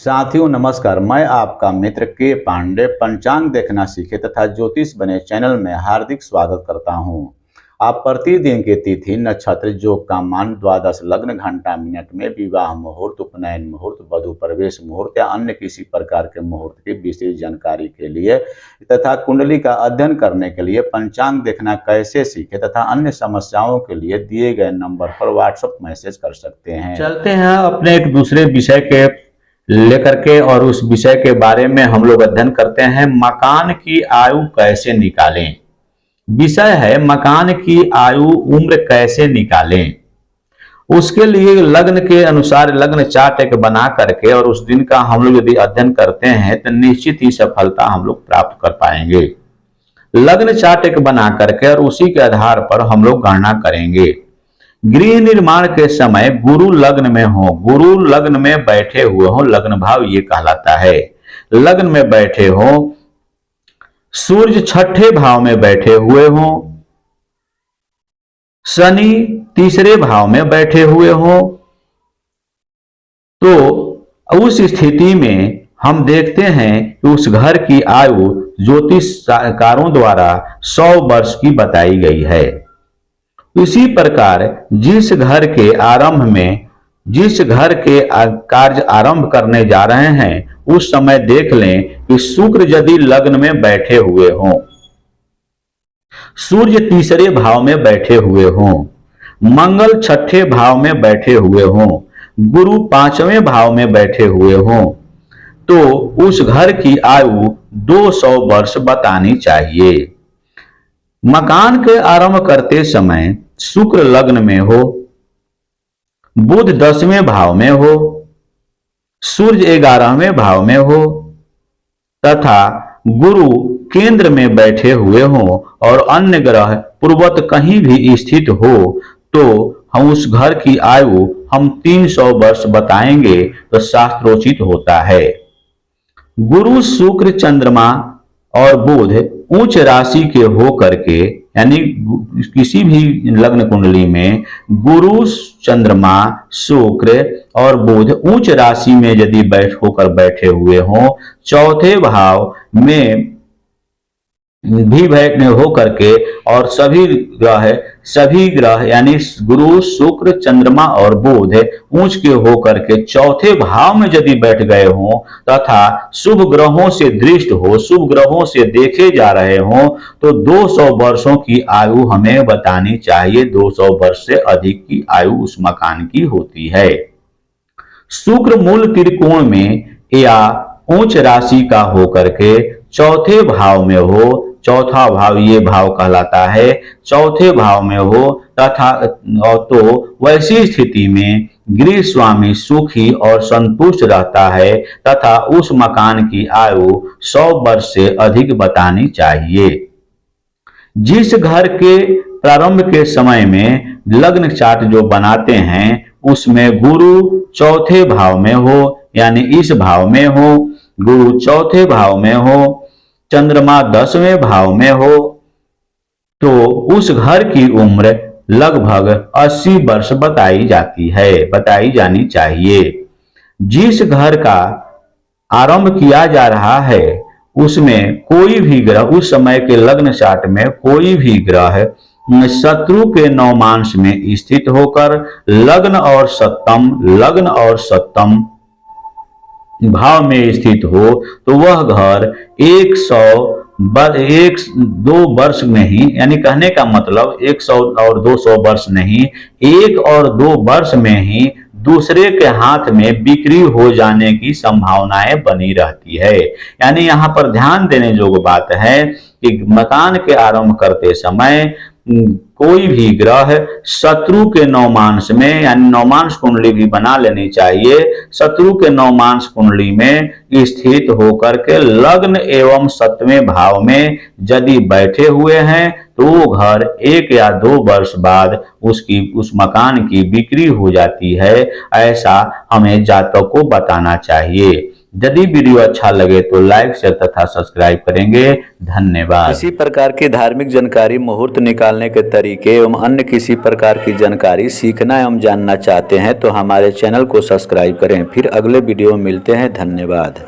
साथियों नमस्कार, मैं आपका मित्र के पांडे पंचांग देखना सीखे तथा ज्योतिष बने चैनल में हार्दिक स्वागत करता हूं। आप प्रतिदिन के तिथि नक्षत्र योग का मान द्वादश लग्न घंटा मिनट में विवाह मुहूर्त, उपनयन मुहूर्त, वधु प्रवेश मुहूर्त या अन्य किसी प्रकार के मुहूर्त की विशेष जानकारी के लिए तथा कुंडली का अध्ययन करने के लिए पंचांग देखना कैसे सीखे तथा अन्य समस्याओं के लिए दिए गए नंबर पर व्हाट्सएप मैसेज कर सकते हैं। चलते हैं अपने एक दूसरे विषय के लेकर के और उस विषय के बारे में हम लोग अध्ययन करते हैं। मकान की आयु कैसे निकालें। विषय है मकान की आयु उम्र कैसे निकालें। उसके लिए लग्न के अनुसार लग्न चार्ट एक बना करके और उस दिन का हम लोग यदि अध्ययन करते हैं तो निश्चित ही सफलता हम लोग प्राप्त कर पाएंगे। लग्न चार्ट एक बना करके और उसी के आधार पर हम लोग गणना करेंगे। गृह निर्माण के समय गुरु लग्न में हो, गुरु लग्न में बैठे हुए हो, लग्न भाव ये कहलाता है। लग्न में बैठे हो, सूर्य छठे भाव में बैठे हुए हो, शनि तीसरे भाव में बैठे हुए हो, तो उस स्थिति में हम देखते हैं कि उस घर की आयु ज्योतिषकारों द्वारा 100 वर्ष की बताई गई है। इसी प्रकार जिस घर के आरंभ में जिस घर के कार्य आरंभ करने जा रहे हैं उस समय देख लें कि शुक्र यदि लग्न में बैठे हुए हों, सूर्य तीसरे भाव में बैठे हुए हों, मंगल छठे भाव में बैठे हुए हों, गुरु पांचवें भाव में बैठे हुए हों, तो उस घर की आयु 200 वर्ष बतानी चाहिए। मकान के आरंभ करते समय शुक्र लग्न में हो, बुध 10वें भाव में हो, सूर्य 11वें भाव में हो तथा गुरु केंद्र में बैठे हुए हो और अन्य ग्रह पूर्वत कहीं भी स्थित हो, तो हम उस घर की आयु हम 300 वर्ष बताएंगे तो शास्त्रोचित होता है। गुरु शुक्र चंद्रमा और बुध उच्च राशि के हो करके, यानी किसी भी लग्न कुंडली में गुरु चंद्रमा शुक्र और बुध उच्च राशि में यदि होकर बैठे हुए हों, चौथे भाव में भी बैठने हो करके और सभी ग्रह यानी गुरु शुक्र चंद्रमा और बुध उच्च के हो करके चौथे भाव में यदि बैठ गए हों तथा शुभ ग्रहों से दृष्ट हो, शुभ ग्रहों से देखे जा रहे हों, तो 200 वर्षों की आयु हमें बतानी चाहिए। 200 वर्ष से अधिक की आयु उस मकान की होती है। शुक्र मूल त्रिकोण में या उच्च राशि का हो करके चौथे भाव में हो, चौथा भाव ये भाव कहलाता है, चौथे भाव में हो तथा तो वैसी स्थिति में गृह स्वामी सुखी और संतुष्ट रहता है तथा उस मकान की आयु 100 वर्ष से अधिक बतानी चाहिए। जिस घर के प्रारंभ के समय में लग्न चार्ट जो बनाते हैं उसमें गुरु चौथे भाव में हो, यानी इस भाव में हो, गुरु चौथे भाव में हो, चंद्रमा 10वें भाव में हो, तो उस घर की उम्र लगभग 80 वर्ष बताई जानी चाहिए। जिस घर का आरंभ किया जा रहा है उसमें कोई भी ग्रह, उस समय के लग्न चार्ट में कोई भी ग्रह शत्रु के नवमांश में स्थित होकर लग्न और सप्तम भाव में स्थित हो, तो वह घर 102 वर्ष नहीं, यानी कहने का मतलब 100 और 200 वर्ष नहीं, 1 और 2 वर्ष में ही दूसरे के हाथ में बिक्री हो जाने की संभावनाएं बनी रहती है। यानी यहाँ पर ध्यान देने योग्य बात है कि मकान के आरंभ करते समय कोई भी ग्रह शत्रु के नवमांश में, यानी नवमांश कुंडली भी बना लेनी चाहिए, शत्रु के नवमांश कुंडली में स्थित होकर के लग्न एवं 7वें भाव में यदि बैठे हुए हैं तो वो घर 1 या 2 वर्ष बाद उस मकान की बिक्री हो जाती है। ऐसा हमें जातक को बताना चाहिए। यदि वीडियो अच्छा लगे तो लाइक शेयर तथा सब्सक्राइब करेंगे। धन्यवाद। किसी प्रकार की धार्मिक जानकारी, मुहूर्त निकालने के तरीके एवं अन्य किसी प्रकार की जानकारी सीखना एवं जानना चाहते हैं तो हमारे चैनल को सब्सक्राइब करें। फिर अगले वीडियो में मिलते हैं। धन्यवाद।